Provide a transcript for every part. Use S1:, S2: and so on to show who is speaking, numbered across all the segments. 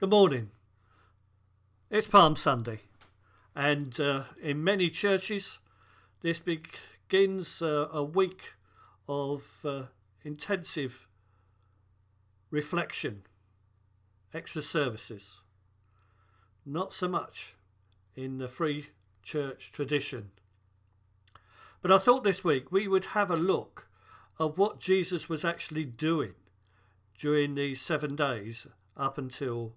S1: Good morning. It's Palm Sunday, and in many churches this begins a week of intensive reflection, extra services. Not so much in the free church tradition. But I thought this week we would have a look at what Jesus was actually doing during these 7 days up until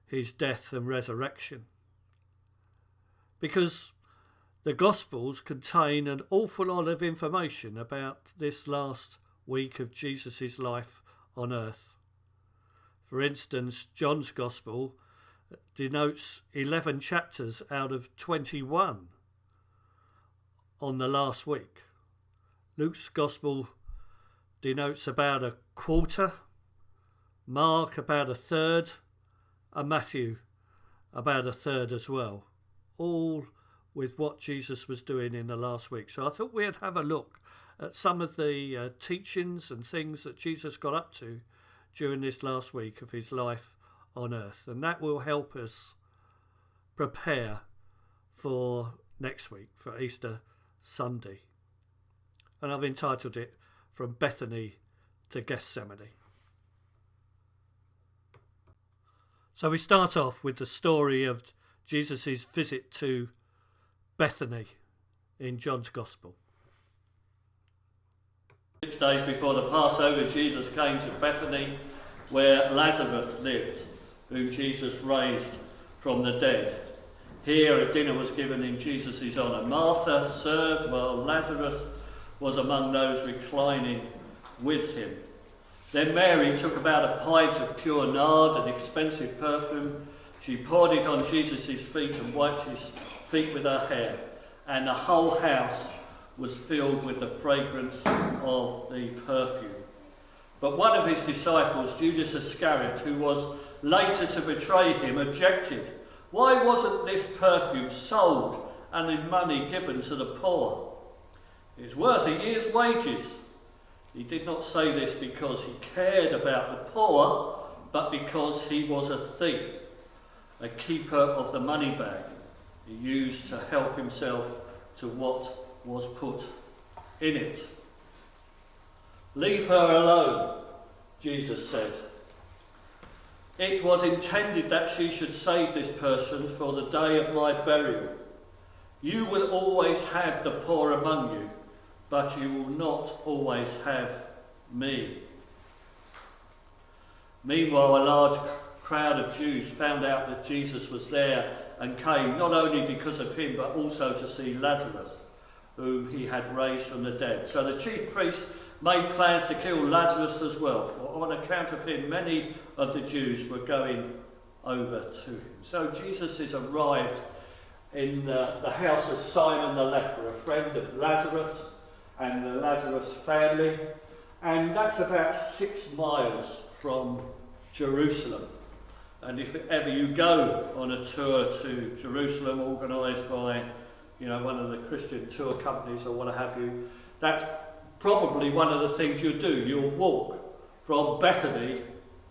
S1: his death and resurrection. Because the Gospels contain an awful lot of information about this last week of Jesus' life on earth. For instance, John's Gospel denotes 11 chapters out of 21 on the last week. Luke's Gospel denotes about a quarter, Mark about a third, and Matthew about a third as well, all with what Jesus was doing in the last week. So I thought we'd have a look at some of the teachings and things that Jesus got up to during this last week of his life on earth, and that will help us prepare for next week, for Easter Sunday. And I've entitled it From Bethany to Gethsemane. So we start off with the story of Jesus' visit to Bethany in John's Gospel.
S2: 6 days before the Passover, Jesus came to Bethany, where Lazarus lived, whom Jesus raised from the dead. Here a dinner was given in Jesus' honour. Martha served while Lazarus was among those reclining with him. Then Mary took about a pint of pure nard, an expensive perfume. She poured it on Jesus' feet and wiped his feet with her hair, and the whole house was filled with the fragrance of the perfume. But one of his disciples, Judas Iscariot, who was later to betray him, objected. Why wasn't this perfume sold and the money given to the poor? It's worth a year's wages. He did not say this because he cared about the poor, but because he was a thief, a keeper of the money bag he used to help himself to what was put in it. Leave her alone, Jesus said. It was intended that she should save this person for the day of my burial. You will always have the poor among you, but you will not always have me. Meanwhile, a large crowd of Jews found out that Jesus was there and came not only because of him, but also to see Lazarus, whom he had raised from the dead. So the chief priests made plans to kill Lazarus as well, for on account of him, many of the Jews were going over to him. So Jesus is arrived in the house of Simon the leper, a friend of Lazarus and the Lazarus family, and that's about 6 miles from Jerusalem. And if ever you go on a tour to Jerusalem organised by one of the Christian tour companies or what have you, that's probably one of the things you do. You'll walk from Bethany,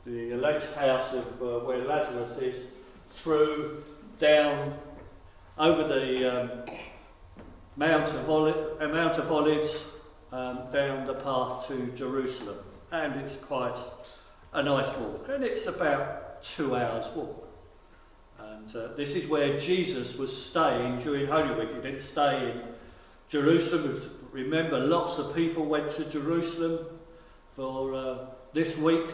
S2: the alleged house of where Lazarus is, through down over the Mount of Olives, down the path to Jerusalem, and it's quite a nice walk, and it's about 2 hours walk. And this is where Jesus was staying during Holy Week. He didn't stay in Jerusalem. Remember, lots of people went to Jerusalem for this week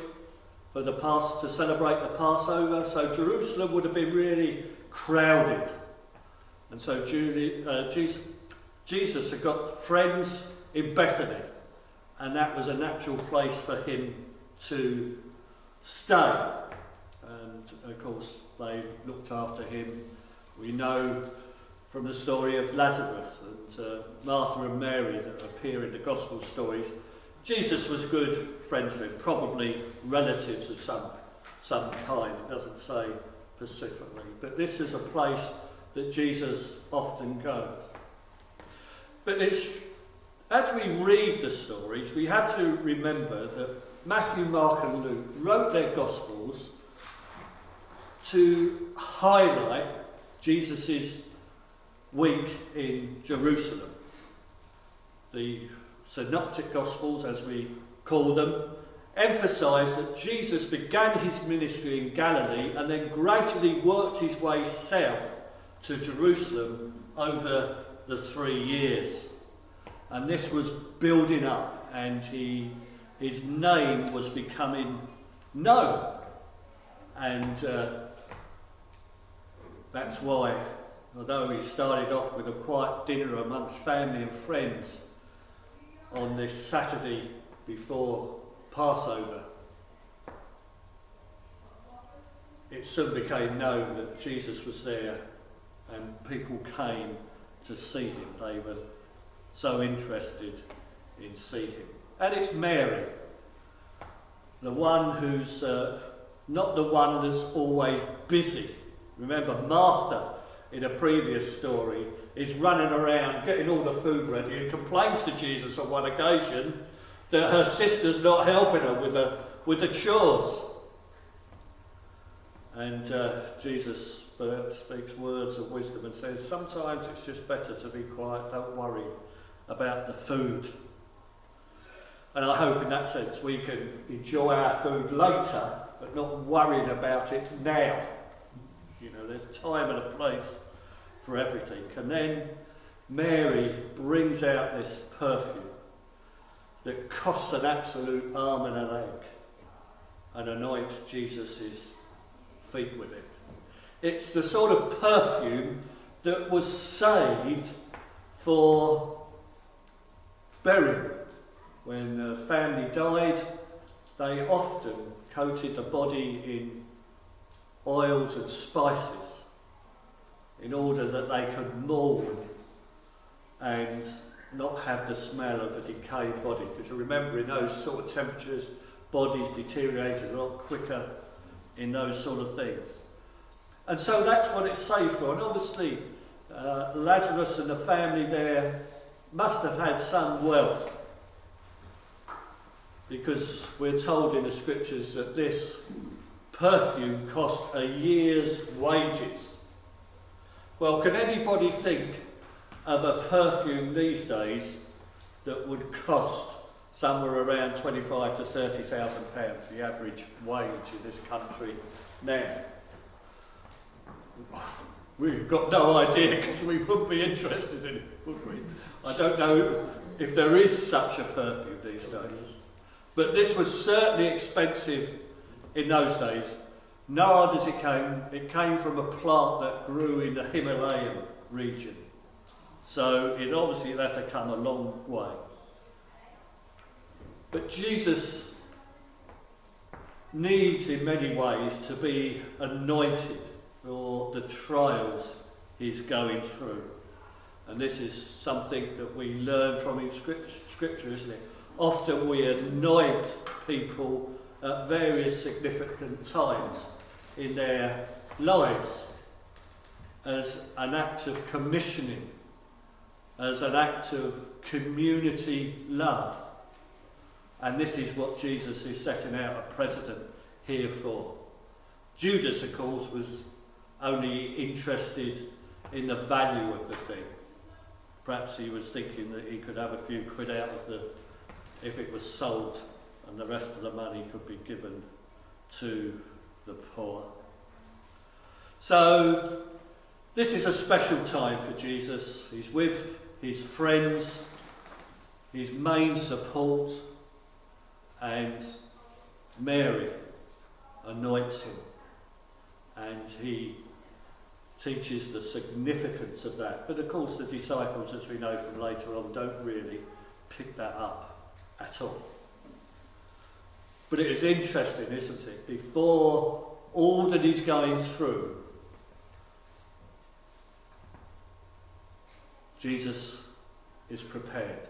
S2: to celebrate the Passover. So Jerusalem would have been really crowded, and so Jesus had got friends in Bethany, and that was a natural place for him to stay. And of course they looked after him. We know from the story of Lazarus and Martha and Mary that appear in the Gospel stories, Jesus was good friends with him, probably relatives of some kind. It doesn't say specifically, but this is a place that Jesus often goes. But as we read the stories, we have to remember that Matthew, Mark and Luke wrote their Gospels to highlight Jesus' week in Jerusalem. The Synoptic Gospels, as we call them, emphasise that Jesus began his ministry in Galilee and then gradually worked his way south to Jerusalem over the 3 years. And this was building up, and his name was becoming known. And that's why, although he started off with a quiet dinner amongst family and friends on this Saturday before Passover, it soon became known that Jesus was there and people came to see him. They were so interested in seeing him. And it's Mary, the one who's not the one that's always busy. Remember, Martha, in a previous story, is running around getting all the food ready and complains to Jesus on one occasion that her sister's not helping her with the chores. And Jesus speaks words of wisdom and says, sometimes it's just better to be quiet, don't worry about the food. And I hope in that sense we can enjoy our food later, but not worrying about it now. You know, there's time and a place for everything. And then Mary brings out this perfume that costs an absolute arm and a leg and anoints Jesus' feet with it. It's the sort of perfume that was saved for burial. When a family died, they often coated the body in oils and spices in order that they could mourn and not have the smell of a decayed body. Because you remember, in those sort of temperatures, bodies deteriorated a lot quicker in those sort of things. And so that's what it's saved for. And obviously, Lazarus and the family there must have had some wealth, because we're told in the scriptures that this perfume cost a year's wages. Well, can anybody think of a perfume these days that would cost somewhere around £25,000 to £30,000, the average wage in this country now? We've got no idea, because we wouldn't be interested in it, would we? I don't know if there is such a perfume these days. But this was certainly expensive in those days. Nard, as it came from a plant that grew in the Himalayan region. So it obviously had to come a long way. But Jesus needs in many ways to be anointed for the trials he's going through. And this is something that we learn from in scripture, isn't it? Often we anoint people at various significant times in their lives as an act of commissioning, as an act of community love. And this is what Jesus is setting out a precedent here for. Judas, of course, was only interested in the value of the thing. Perhaps he was thinking that he could have a few quid out of the, if it was sold, and the rest of the money could be given to the poor. So this is a special time for Jesus. He's with his friends, his main support, and Mary anoints him, and he teaches the significance of that. But of course the disciples, as we know from later on, don't really pick that up at all. But it is interesting, isn't it? Before all that he's going through, Jesus is prepared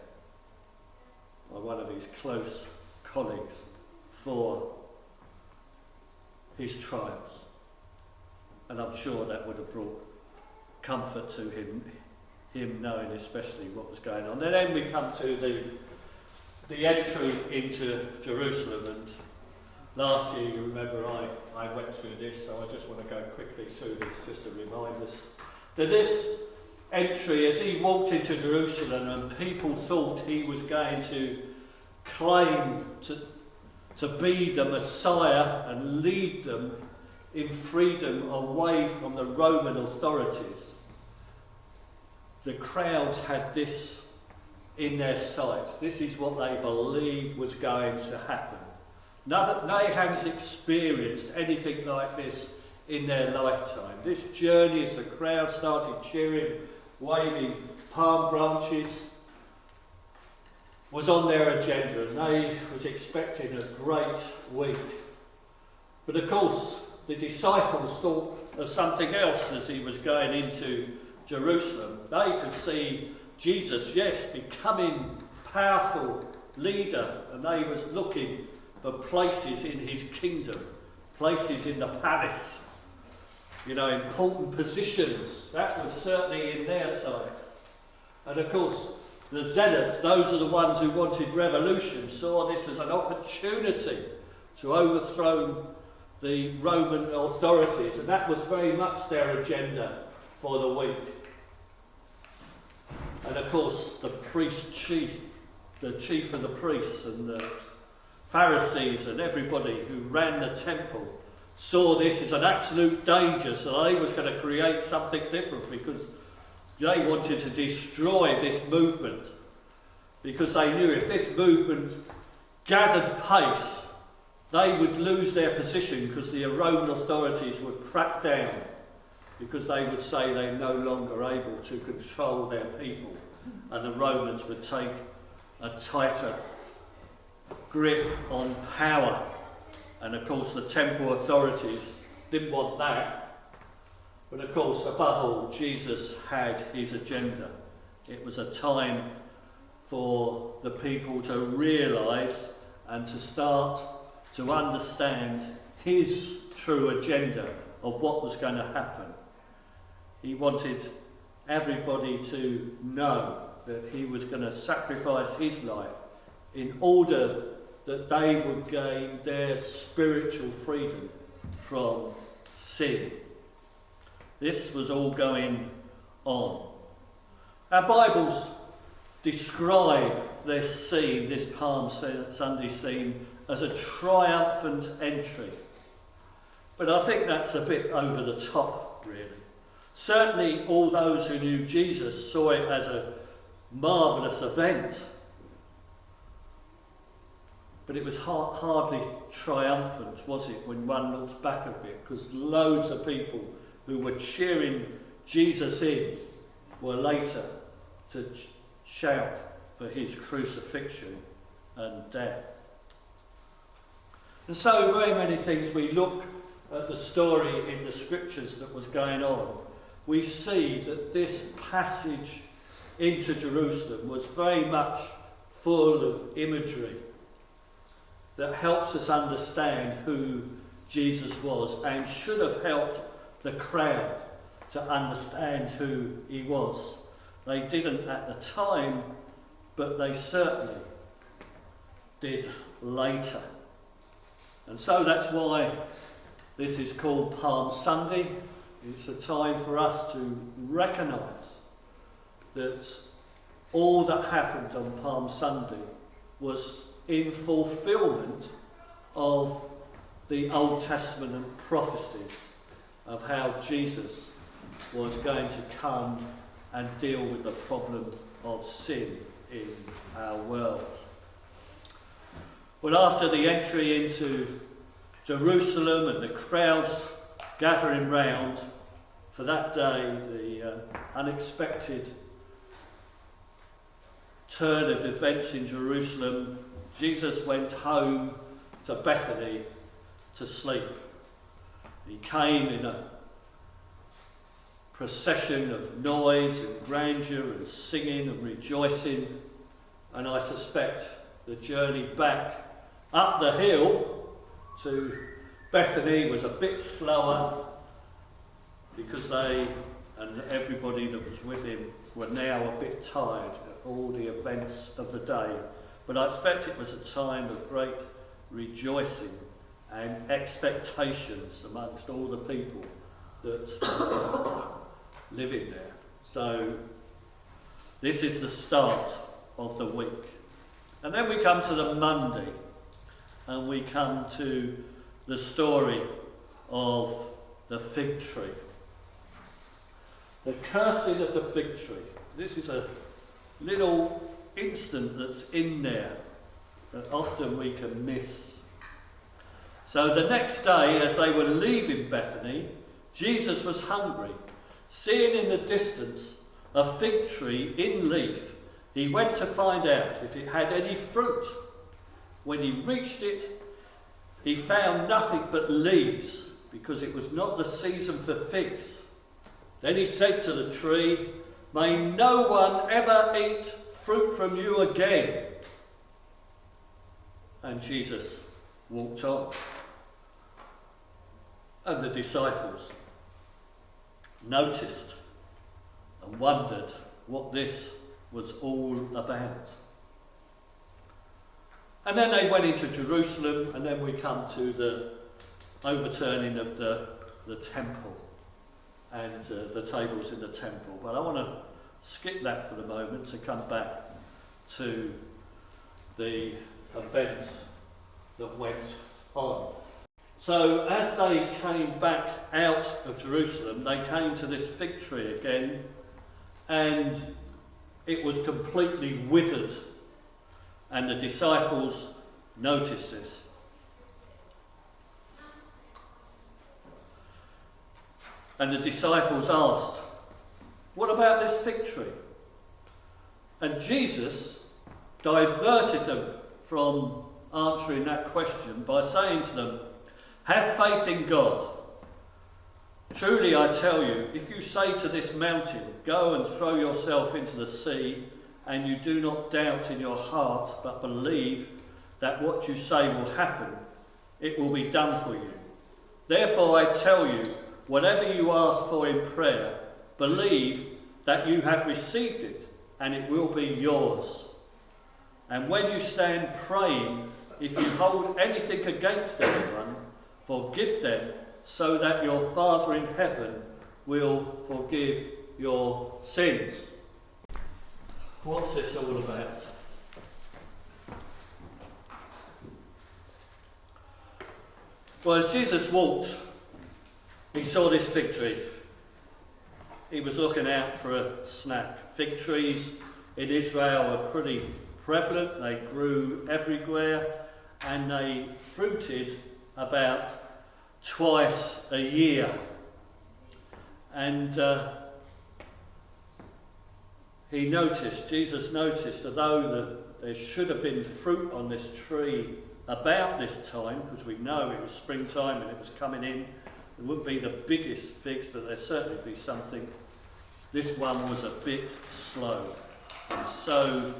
S2: by one of his close colleagues for his trials. And I'm sure that would have brought comfort to him knowing especially what was going on. And then we come to the entry into Jerusalem. And last year, you remember, I went went through this, so I just want to go quickly through this just to remind us that this entry, as he walked into Jerusalem and people thought he was going to claim to be the Messiah and lead them in freedom away from the Roman authorities, the crowds had this in their sights. This is what they believed was going to happen. They hadn't experienced anything like this in their lifetime. This journey, as the crowd started cheering, waving palm branches, was on their agenda, and they was expecting a great week. But of course, the disciples thought of something else as he was going into Jerusalem. They could see Jesus, yes, becoming powerful leader, and they was looking for places in his kingdom, places in the palace, important positions. That was certainly in their sight. And of course, the zealots, those are the ones who wanted revolution, saw this as an opportunity to overthrow the Roman authorities, and that was very much their agenda for the week. And of course, the chief of the priests and the Pharisees and everybody who ran the temple saw this as an absolute danger, so they was going to create something different because they wanted to destroy this movement, because they knew if this movement gathered pace, they would lose their position because the Roman authorities would crack down, because they would say they're no longer able to control their people, and the Romans would take a tighter grip on power. And of course the temple authorities didn't want that. But of course, above all, Jesus had his agenda. It was a time for the people to realise and to start to understand his true agenda of what was going to happen. He wanted everybody to know that he was going to sacrifice his life in order that they would gain their spiritual freedom from sin. This was all going on. Our Bibles describe this scene, this Palm Sunday scene, as a triumphant entry. But I think that's a bit over the top, really. Certainly all those who knew Jesus saw it as a marvellous event. But it was hardly triumphant, was it, when one looks back a bit? Because loads of people who were cheering Jesus in were later to shout for his crucifixion and death. And so very many things, we look at the story in the scriptures that was going on, we see that this passage into Jerusalem was very much full of imagery that helps us understand who Jesus was, and should have helped the crowd to understand who he was. They didn't at the time, but they certainly did later. And so that's why this is called Palm Sunday. It's a time for us to recognise that all that happened on Palm Sunday was in fulfilment of the Old Testament prophecies of how Jesus was going to come and deal with the problem of sin in our world. Well, after the entry into Jerusalem and the crowds gathering round for that day, the unexpected turn of events in Jerusalem, Jesus went home to Bethany to sleep. He came in a procession of noise and grandeur and singing and rejoicing, and I suspect the journey back up the hill to Bethany was a bit slower, because they and everybody that was with him were now a bit tired at all the events of the day. But I expect it was a time of great rejoicing and expectations amongst all the people that live in there. So this is the start of the week. And then we come to the Monday, and we come to the story of the fig tree. The cursing of the fig tree. This is a little instant that's in there that often we can miss. So the next day, as they were leaving Bethany, Jesus was hungry. Seeing in the distance a fig tree in leaf, he went to find out if it had any fruit. When he reached it, he found nothing but leaves, because it was not the season for figs. Then he said to the tree, "May no one ever eat fruit from you again." And Jesus walked on. And the disciples noticed and wondered what this was all about. And then they went into Jerusalem, and then we come to the overturning of the temple and the tables in the temple. But I want to skip that for the moment to come back to the events that went on. So as they came back out of Jerusalem, they came to this fig tree again, and it was completely withered, and the disciples noticed this. And the disciples asked, "What about this fig tree?" And Jesus diverted them from answering that question by saying to them, "Have faith in God. Truly I tell you, if you say to this mountain, 'Go and throw yourself into the sea,' and you do not doubt in your heart, but believe that what you say will happen, it will be done for you. Therefore I tell you, whatever you ask for in prayer, believe that you have received it, and it will be yours. And when you stand praying, if you hold anything against anyone, forgive them, so that your Father in heaven will forgive your sins." What's this all about? Well, as Jesus walked, he saw this fig tree. He was looking out for a snack. Fig trees in Israel were pretty prevalent. They grew everywhere, and they fruited about twice a year. And Jesus noticed, although there should have been fruit on this tree about this time, because we know it was springtime and it was coming in, it wouldn't be the biggest figs, but there'd certainly be something. This one was a bit slow, and so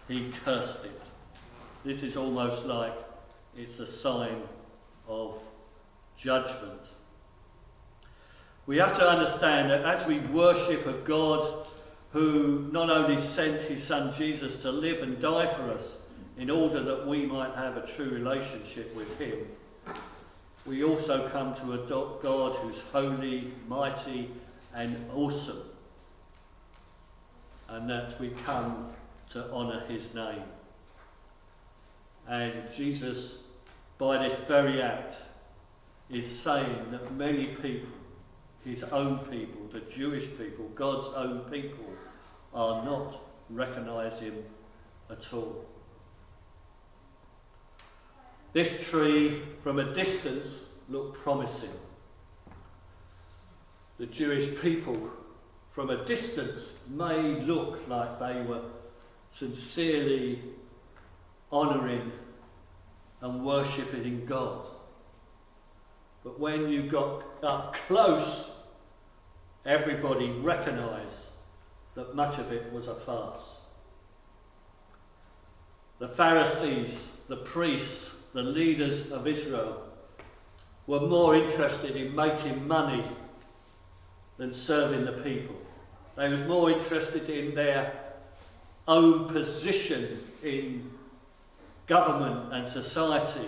S2: he cursed it. This is almost like it's a sign of judgment. We have to understand that as we worship a God who not only sent his son Jesus to live and die for us in order that we might have a true relationship with him, we also come to a God who's holy, mighty and awesome, and that we come to honour his name. And Jesus, by this very act, is saying that many people, his own people, the Jewish people, God's own people, are not recognising him at all. This tree, from a distance, looked promising. The Jewish people, from a distance, may look like they were sincerely honouring and worshipping God. But when you got up close, everybody recognised that much of it was a farce. The Pharisees, the priests, the leaders of Israel were more interested in making money than serving the people. They was more interested in their own position in government and society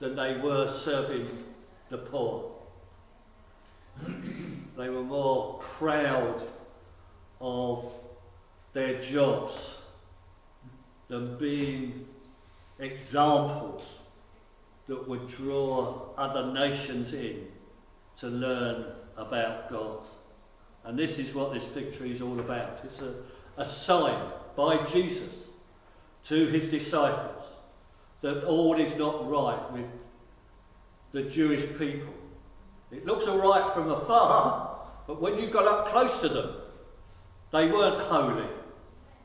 S2: than they were serving the poor. They were more proud of their jobs than being examples that would draw other nations in to learn about God. And this is what this fig tree is all about. It's a sign by Jesus to his disciples that all is not right with the Jewish people. It looks all right from afar, but when you got up close to them, they weren't holy.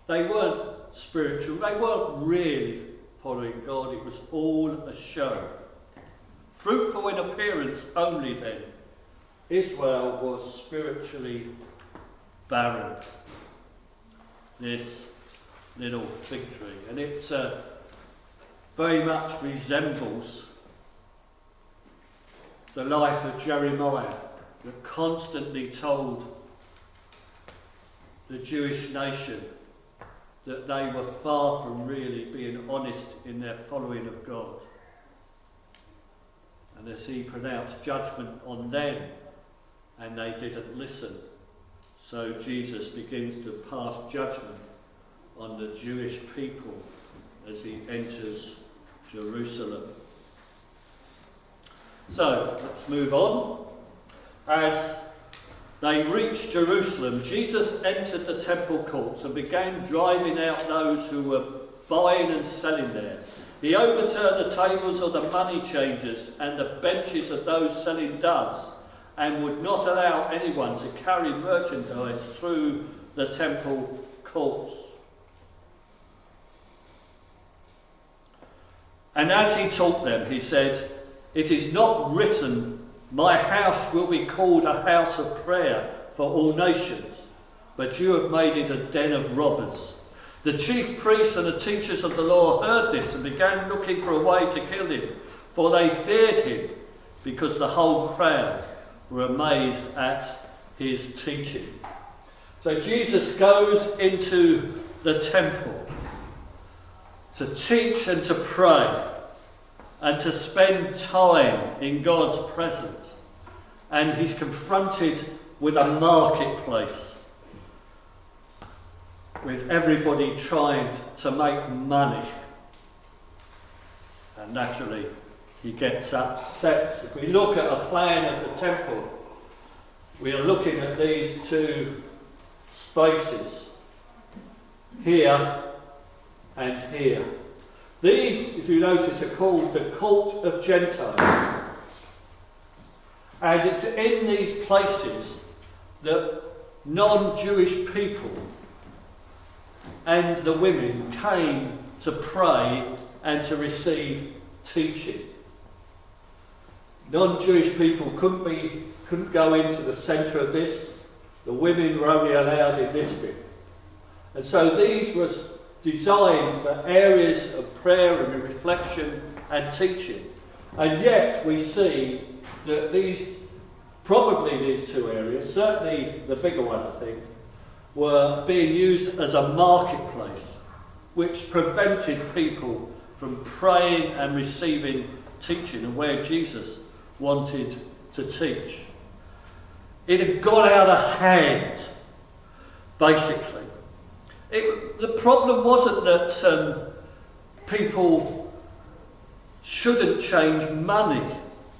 S2: They weren't spiritual. They weren't really following God. It was all a show. Fruitful in appearance only then, Israel was spiritually barren. This little fig tree. And it very much resembles the life of Jeremiah, that constantly told the Jewish nation that they were far from really being honest in their following of God. And as he pronounced judgment on them, and they didn't listen, so Jesus begins to pass judgment on the Jewish people as he enters Jerusalem. So, let's move on. As they reached Jerusalem, Jesus entered the temple courts and began driving out those who were buying and selling there. He overturned the tables of the money changers and the benches of those selling doves, and would not allow anyone to carry merchandise through the temple courts. And as he taught them, he said, "It is not written, 'My house will be called a house of prayer for all nations,' but you have made it a den of robbers." The chief priests and the teachers of the law heard this and began looking for a way to kill him, for they feared him, because the whole crowd were amazed at his teaching. So Jesus goes into the temple to teach and to pray and to spend time in God's presence. And he's confronted with a marketplace, with everybody trying to make money. And naturally, he gets upset. If we look at a plan of the temple, we are looking at these two spaces, here and here. These, if you notice, are called the Court of Gentiles. And it's in these places that non-Jewish people and the women came to pray and to receive teaching. Non-Jewish people couldn't go into the centre of this. The women were only allowed in this bit. And so these were designed for areas of prayer and reflection and teaching. And yet we see that these two areas, certainly the bigger one I think, were being used as a marketplace, which prevented people from praying and receiving teaching and where Jesus wanted to teach. It had got out of hand, basically. The problem wasn't that people shouldn't change money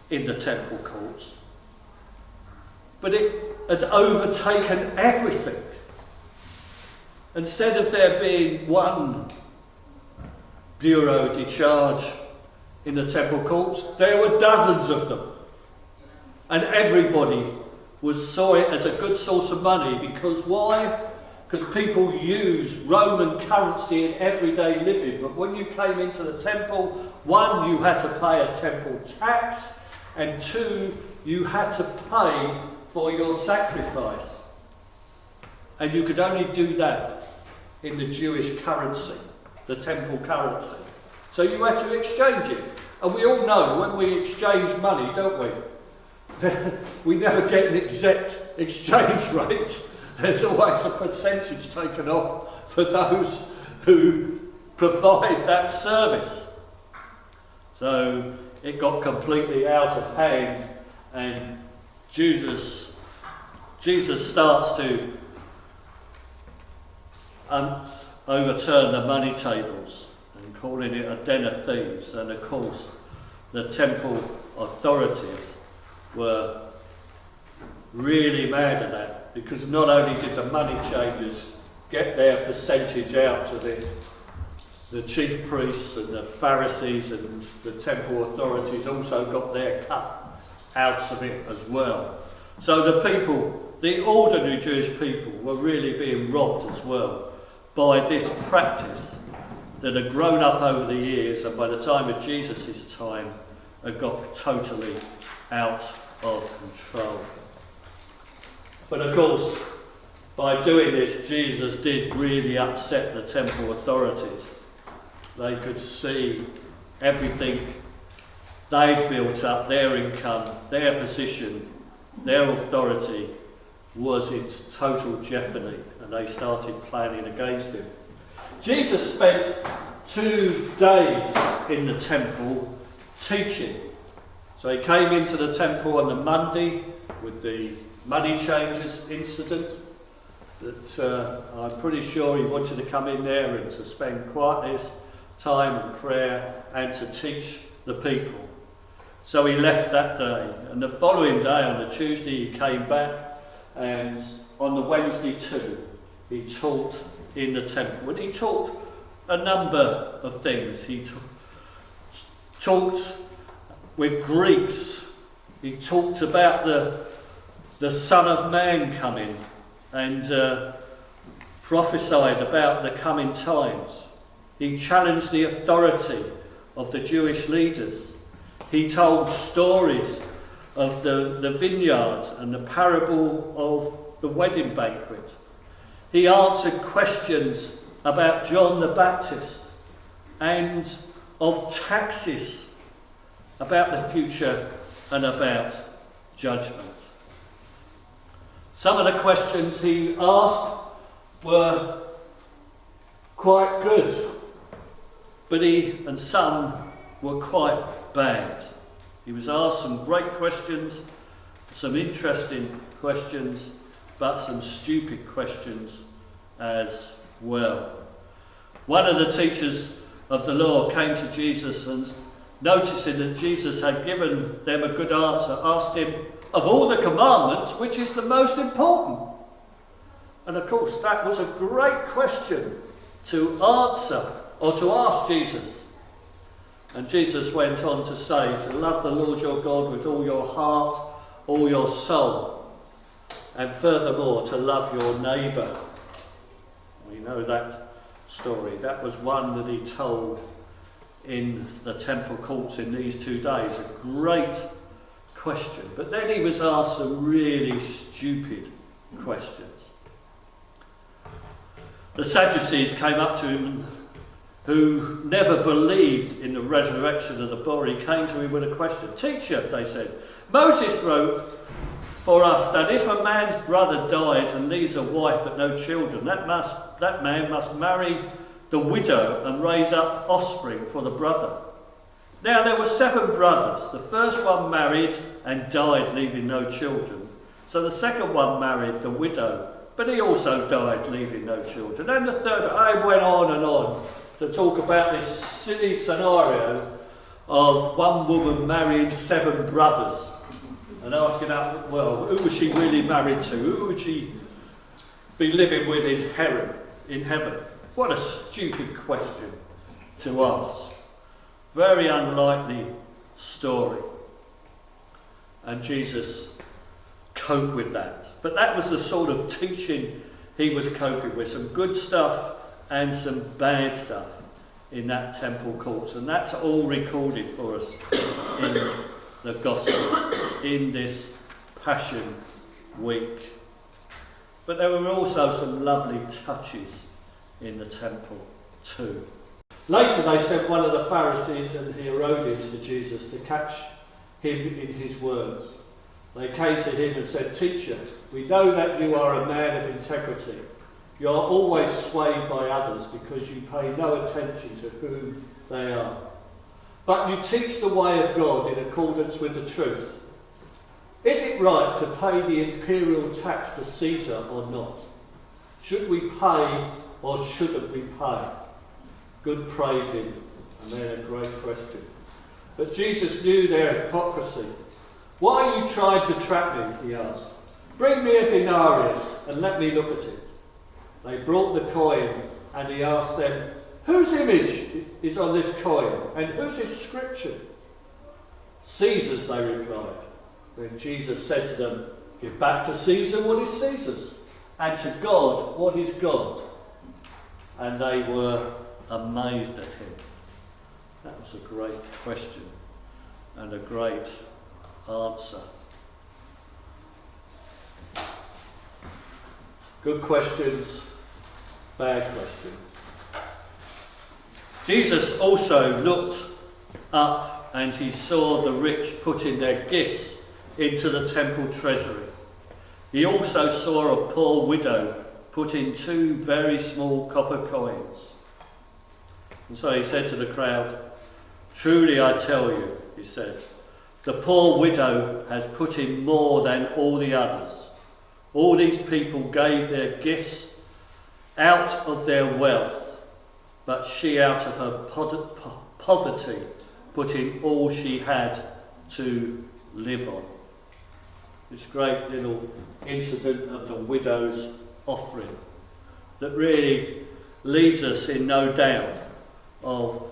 S2: in the temple courts, but it had overtaken everything. Instead of there being one bureau de charge in the temple courts, there were dozens of them. And everybody saw it as a good source of money. Because why? Because people use Roman currency in everyday living. But when you came into the temple, one, you had to pay a temple tax, and two, you had to pay for your sacrifice. And you could only do that in the Jewish currency, the temple currency. So you had to exchange it. And we all know when we exchange money, don't we? We never get an exact exchange rate. There's always a percentage taken off for those who provide that service. So it got completely out of hand, and Jesus starts to overturn the money tables and calling it a den of thieves. And of course, the temple authorities were really mad at that, because not only did the money changers get their percentage out to the chief priests and the Pharisees, and the temple authorities also got their cut out of it as well. So the people, the ordinary Jewish people, were really being robbed as well by this practice that had grown up over the years, and by the time of Jesus' time had got totally out of control. But of course, by doing this, Jesus did really upset the temple authorities. They could see everything they'd built up, their income, their position, their authority was in total jeopardy, and they started planning against him. Jesus spent 2 days in the temple teaching. So he came into the temple on the Monday with the money changers incident, that I'm pretty sure he wanted to come in there and to spend quietness, time in prayer, and to teach the people. So he left that day, and the following day, on the Tuesday, he came back, and on the Wednesday too, he taught in the temple. And he taught a number of things. He talked with Greeks. He talked about the Son of Man coming, and prophesied about the coming times. He challenged the authority of the Jewish leaders. He told stories of the vineyard and the parable of the wedding banquet. He answered questions about John the Baptist and of taxes, about the future and about judgment. Some of the questions he asked were quite good, but some were quite bad. He was asked some great questions, some interesting questions, but some stupid questions as well. One of the teachers of the law came to Jesus, and noticing that Jesus had given them a good answer, asked him, of all the commandments, which is the most important? And of course, that was a great question to answer, or to ask Jesus. And Jesus went on to say, to love the Lord your God with all your heart, all your soul, and furthermore to love your neighbour. We know that story. That was one that he told in the temple courts in these 2 days. A great question. But then he was asked some really stupid questions. The Sadducees came up to him, who never believed in the resurrection of the body, came to him with a question. Teacher, they said, Moses wrote for us that if a man's brother dies and leaves a wife but no children, that man must marry the widow and raise up offspring for the brother. Now there were 7 brothers. The first one married and died, leaving no children. So the second one married the widow, but he also died, leaving no children. And the third, I went on and on to talk about this silly scenario of one woman marrying 7 brothers and asking out, well, who was she really married to? Who would she be living with in heaven? What a stupid question to ask. Very unlikely story. And Jesus coped with that. But that was the sort of teaching he was coping with. Some good stuff and some bad stuff in that temple courts. And that's all recorded for us in the Gospel, in this Passion Week. But there were also some lovely touches in the temple too. Later they sent one of the Pharisees and the Herodians to Jesus to catch him in his words. They came to him and said, Teacher, we know that you are a man of integrity. You are always swayed by others because you pay no attention to whom they are. but you teach the way of God in accordance with the truth. Is it right to pay the imperial tax to Caesar or not? Should we pay or shouldn't we pay? Good praising, and then a great question. But Jesus knew their hypocrisy. Why are you trying to trap me? He asked. Bring me a denarius and let me look at it. They brought the coin, and he asked them, whose image is on this coin, and whose inscription? Caesar's, they replied. Then Jesus said to them, give back to Caesar what is Caesar's, and to God what is God. And they were amazed at him. That was a great question and a great answer. Good questions, bad questions. Jesus also looked up and he saw the rich putting their gifts into the temple treasury. He also saw a poor widow put in 2 very small copper coins. And so he said to the crowd, truly I tell you, he said, the poor widow has put in more than all the others. All these people gave their gifts out of their wealth, but she out of her poverty put in all she had to live on. This great little incident of the widow's offering that really leaves us in no doubt of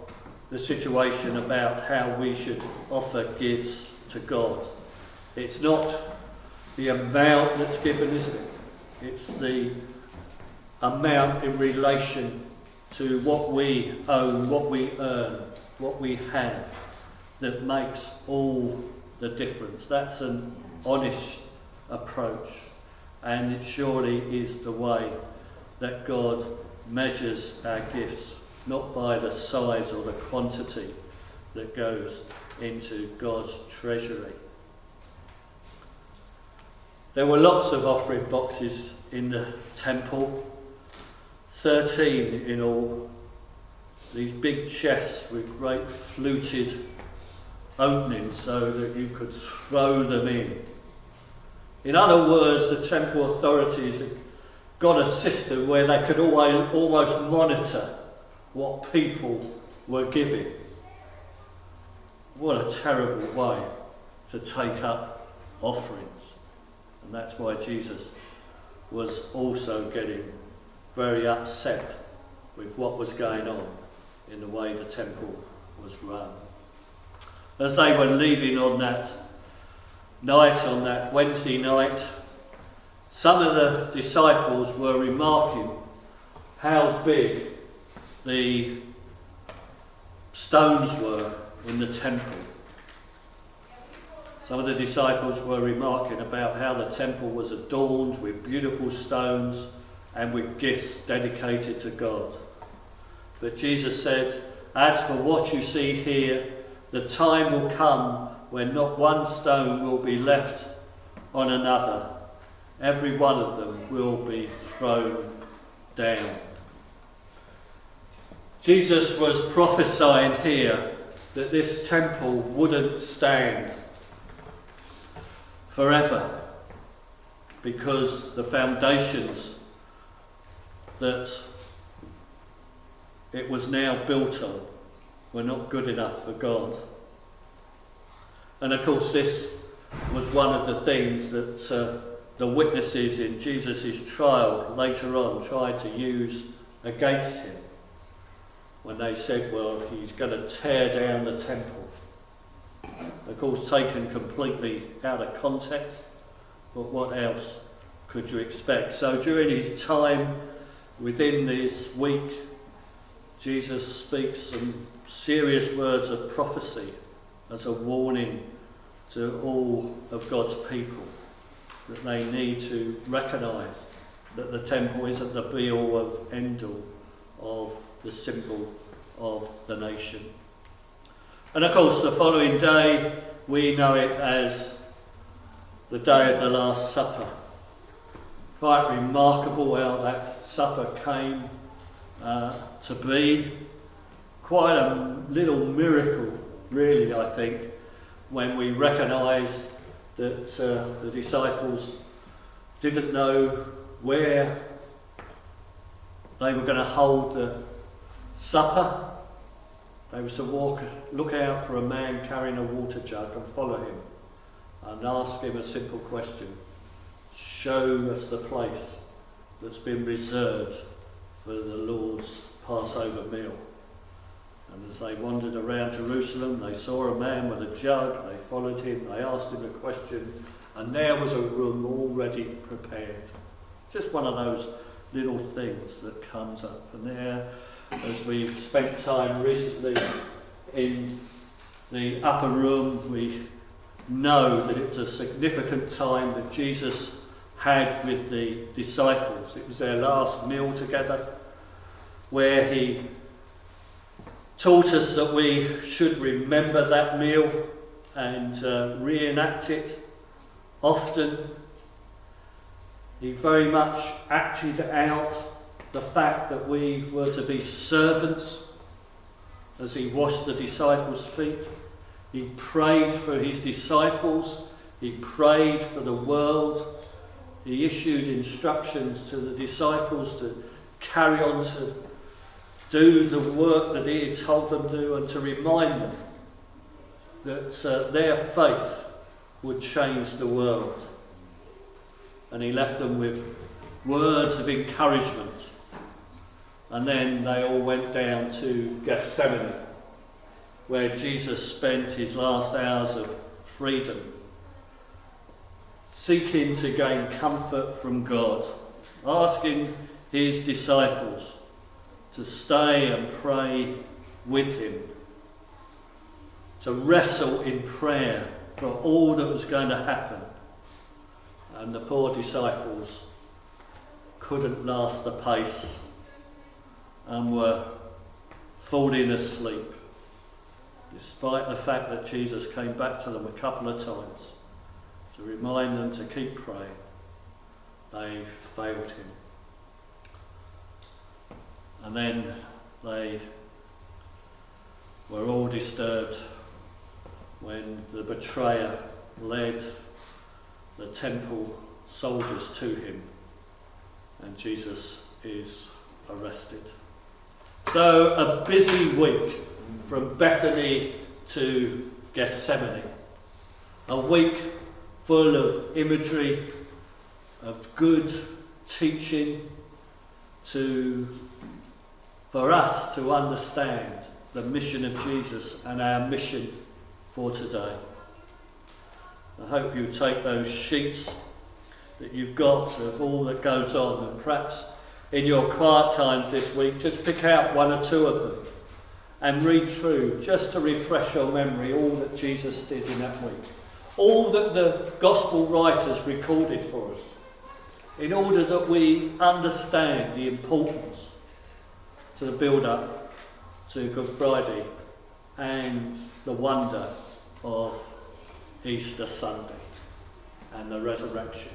S2: the situation about how we should offer gifts to God. It's not the amount that's given, isn't it? It's the amount in relation to what we own, what we earn, what we have, that makes all the difference. That's an honest approach, and it surely is the way that God measures our gifts, not by the size or the quantity that goes into God's treasury. There were lots of offering boxes in the temple, 13 in all, these big chests with great fluted openings so that you could throw them in. In other words, the temple authorities got a system where they could almost monitor what people were giving. What a terrible way to take up offerings. And that's why Jesus was also getting very upset with what was going on in the way the temple was run. As they were leaving on that night, on that Wednesday night, some of the disciples were remarking how big the stones were in the temple. Some of the disciples were remarking about how the temple was adorned with beautiful stones and with gifts dedicated to God. But Jesus said, as for what you see here, the time will come when not one stone will be left on another. Every one of them will be thrown down. Jesus was prophesying here that this temple wouldn't stand forever, because the foundations that it was now built on were not good enough for God. And of course this was one of the things that the witnesses in Jesus' trial later on tried to use against him, when they said, well, he's going to tear down the temple. Of course, taken completely out of context, but what else could you expect? So during his time within this week, Jesus speaks some serious words of prophecy as a warning to all of God's people, that they need to recognise that the temple isn't the be-all and end-all of the symbol of the nation. And of course, the following day, we know it as the day of the Last Supper. Quite remarkable how that supper came to be. Quite a little miracle really, I think, when we recognise that the disciples didn't know where they were going to hold the supper. They was to look out for a man carrying a water jug and follow him and ask him a simple question. Show us the place that's been reserved for the Lord's Passover meal. And as they wandered around Jerusalem, they saw a man with a jug, they followed him, they asked him a question, and there was a room already prepared. Just one of those little things that comes up. And there, as we've spent time recently in the upper room, we know that it was a significant time that Jesus had with the disciples. It was their last meal together, where he taught us that we should remember that meal and reenact it often. He very much acted out the fact that we were to be servants as he washed the disciples' feet. He prayed for his disciples. He prayed for the world. He issued instructions to the disciples to carry on to do the work that he had told them to do, and to remind them that their faith would change the world. And he left them with words of encouragement. And then they all went down to Gethsemane, where Jesus spent his last hours of freedom, seeking to gain comfort from God, asking his disciples to stay and pray with him, to wrestle in prayer for all that was going to happen. And the poor disciples couldn't last the pace and were falling asleep, despite the fact that Jesus came back to them a couple of times to remind them to keep praying. They failed him. And then they were all disturbed when the betrayer led the temple soldiers to him and Jesus is arrested. So a busy week from Bethany to Gethsemane. A week full of imagery, of good teaching for us to understand the mission of Jesus and our mission for today. I hope you take those sheets that you've got of all that goes on, and perhaps in your quiet times this week, just pick out one or two of them and read through, just to refresh your memory, all that Jesus did in that week. All that the gospel writers recorded for us, in order that we understand the importance to the build-up to Good Friday and the wonder of Easter Sunday and the resurrection.